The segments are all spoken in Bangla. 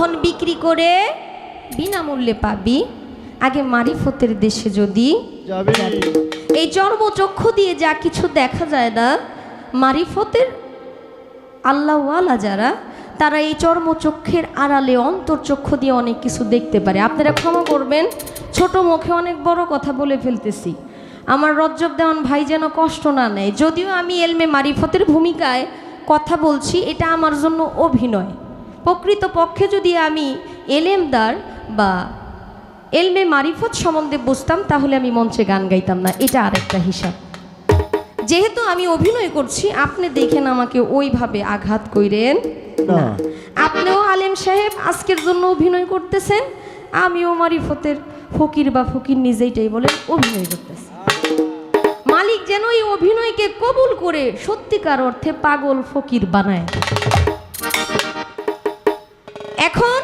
ধন বিক্রি করে বিনামূল্যে পাবি, আগে মারিফতের দেশে যদি যাবি। এই চর্মচক্ষু দিয়ে যা কিছু দেখা যায় না, মারিফতের আল্লাহওয়ালা যারা, তারা এই চর্মচক্ষের আড়ালে অন্তর্চক্ষু দিয়ে অনেক কিছু দেখতে পারে। আপনারা ক্ষমা করবেন, ছোট মুখে অনেক বড় কথা বলে ফেলতেছি, আমার রজ্জব দেওয়ান ভাই যেন কষ্ট না নেয়। যদিও আমি এলমে মারিফতের ভূমিকায় কথা বলছি, এটা আমার জন্য অভিনয়। প্রকৃতপক্ষে যদি আমি এলেমদার বা এলমে মারিফত সম্বন্ধে বুঝতাম, তাহলে আমি মঞ্চে গান গাইতাম না, এটা আরেকটা হিসাব। যেহেতু আমি অভিনয় করছি, আপনি দেখেন আমাকে ওইভাবে আঘাত কইরেন না। আপনিও আলেম সাহেব আজকের জন্য অভিনয় করতেছেন, আমিও মারিফতের ফকির বা ফকির নিজেইটাই বলেন অভিনয় করতেছি। মালিক যেন এই অভিনয়কে কবুল করে সত্যিকার অর্থে পাগল ফকির বানায়। এখন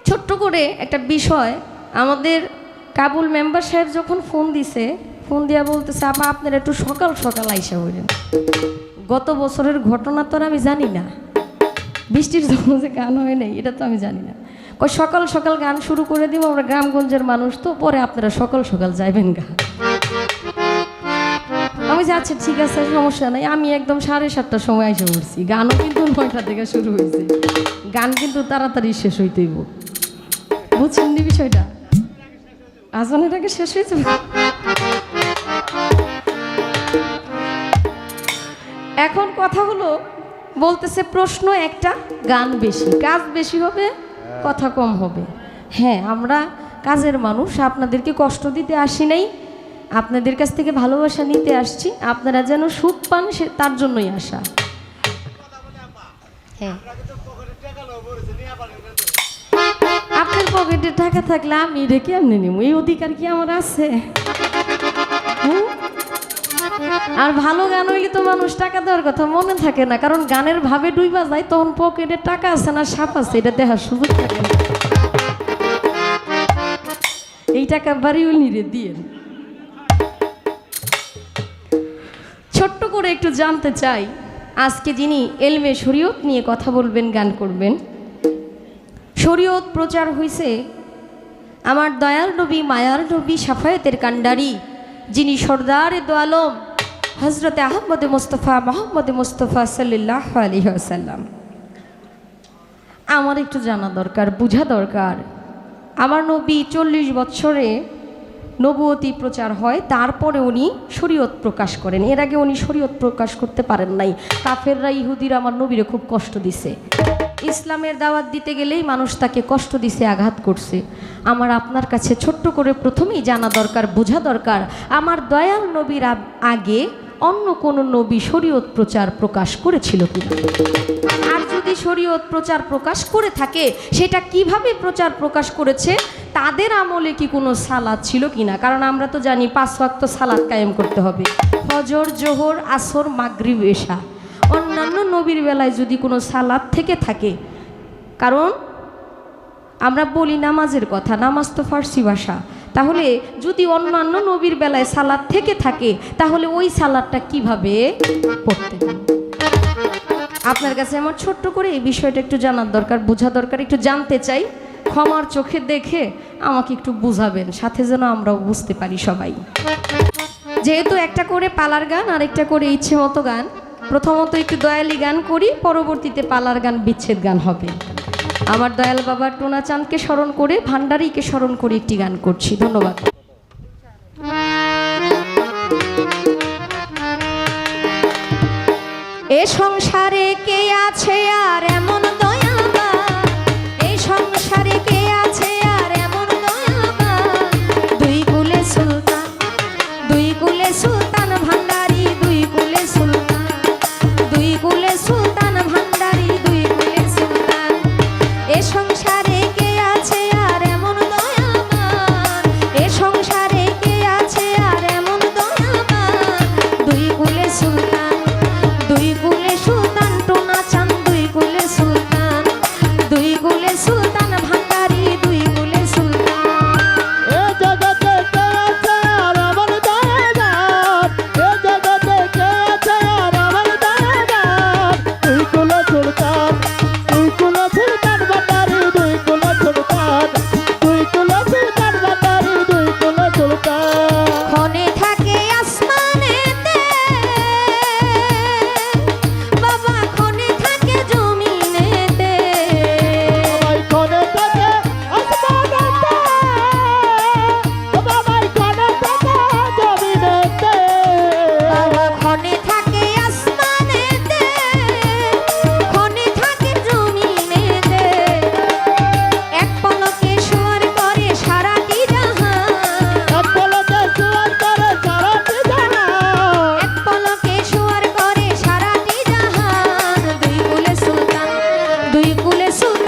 ছোট্ট করে একটা বিষয়, আমাদের কাবুল মেম্বার সাহেব যখন ফোন দিছে, ফোন দিয়া বলতেছে আপা আপনারা একটু সকাল সকাল আইসা হইলেন। গত বছরের ঘটনা তো আমি জানি না, বৃষ্টির জন্য যে গান হয় নাই এটা তো আমি জানি না। কই সকাল সকাল গান শুরু করে দিব, আমরা গ্রামগঞ্জের মানুষ তো, পরে আপনারা সকাল সকাল যাইবেন গা। আমি যে আচ্ছা ঠিক আছে সমস্যা নাই, আমি একদম 7:30টার সময় এসে পড়ছি। গানও কিন্তু 9টা থেকে শুরু হয়েছে, গান কিন্তু তাড়াতাড়ি শেষ হইতেইব, বুঝছেন নি বিষয়টা? আজানের আগে শেষ হয়েছে। এখন কথা হলো, বলতেছে প্রশ্ন একটা, গান বেশি, কাজ বেশি হবে, কথা কম হবে। হ্যাঁ, আমরা কাজের মানুষ, আপনাদেরকে কষ্ট দিতে আসি নাই, আপনাদের কাছ থেকে ভালোবাসা নিতে আসছি, আপনারা যেন সুখ পান সে তার জন্যই আসা। হ্যাঁ, আপনার পকেটে টাকা থাকলে আমি রেখে এমনি নিব, এই অধিকার কি আমার আছে? আর ভালো গান হইলে তো মানুষ টাকা দেওয়ার কথা মনে থাকে না, কারণ গানের ভাবে ডুইবা যায়, তখন পকেটে টাকা আছে না সাপ আছে এটা দেখার সুযোগ থাকে না। এই টাকা বাড়িও নিরে দিয়ে ছোট্ট করে একটু জানতে চাই, আজকে যিনি এলমে শরীয়ত নিয়ে কথা বলবেন, গান করবেন, শরীয়ত প্রচার হয়েছে আমার দয়াল নবী, মায়ার নবী, শাফায়েতের কান্ডারি, যিনি সর্দারে দো আলম হজরতে আহমদ মুস্তফা মোহাম্মদ মুস্তফা সাল্লাল্লাহু আলাইহি ওয়াসাল্লাম। আমার একটু জানা দরকার, বোঝা দরকার, আমার নবী 40 বছরে নবুয়তি প্রচার হয়, তারপরে উনি শরীয়ত প্রকাশ করেন। এর আগে উনি শরীয়ত প্রকাশ করতে পারেন নাই। কাফেররা, ইহুদিরা আমার নবীরে খুব কষ্ট দিছে, ইসলামের দাওয়াত দিতে গেলেই মানুষ তাকে কষ্ট দিছে, আঘাত করছে। আমার আপনার কাছে ছোট্ট করে প্রথমেই জানা দরকার, বোঝা দরকার, আমার দয়াল নবীর আগে অন্য কোনো নবী শরীয়ত প্রচার প্রকাশ করেছিল কিনা, আর যদি শরীয়ত প্রচার প্রকাশ করে থাকে সেটা কিভাবে প্রচার প্রকাশ করেছে, তাদের আমলে কি কোনো সালাত ছিল কিনা। কারণ আমরা তো জানি 5 ওয়াক্ত সালাত কায়েম করতে হবে, ফজর, জোহর, আসর, মাগরিব, এশা। অন্যান্য নবীর বেলায় যদি কোনো সালাত থেকে থাকে, কারণ আমরা বলি নামাজের কথা, নামাজ তো ফার্সি ভাষা, তাহলে যদি অন্যান্য নবীর বেলায় সালাত থেকে থাকে, তাহলে ওই সালাতটা কিভাবে পড়তে হবে। আপনার কাছে আমার ছোট্ট করে এই বিষয়টা একটু জানার দরকার, বোঝা দরকার, একটু জানতে চাই। ক্ষমার চোখে দেখে আমাকে একটু বুঝাবেন, সাথে যেন আমরাও বুঝতে পারি সবাই। যেহেতু একটা করে পালার গান আর একটা করে ইচ্ছে মতো গান, প্রথমত একটু দয়ালি গান করি, পরবর্তীতে পালার গান, বিচ্ছেদ গান হবে। আমার দয়াল বাবা টোনা চাঁদকে স্মরণ করে, ভান্ডারীকে স্মরণ করে একটি গান করছি। ধন্যবাদ। এ সংসারে কে আছে আর এমন দয়াবান, এই সংসারে কে আছে আর এমন দয়াবান, দুই কুলে সুলতান, দুই কুলে সুলতান ভান্ডারী, দুই কুলে সুলতান, দুই কুলে সুলতান ভান্ডারী, দুই কুলে সুলতান। এ সংসারে কে আছে আর এমন দয়াবান, এ সংসারে কে আছে আর এমন দয়াবান, দুই কুলে সুলতান, দুই কুলে সুলতান টোনা চাঁদ, দুই কুলে দুই কুলে সুলতান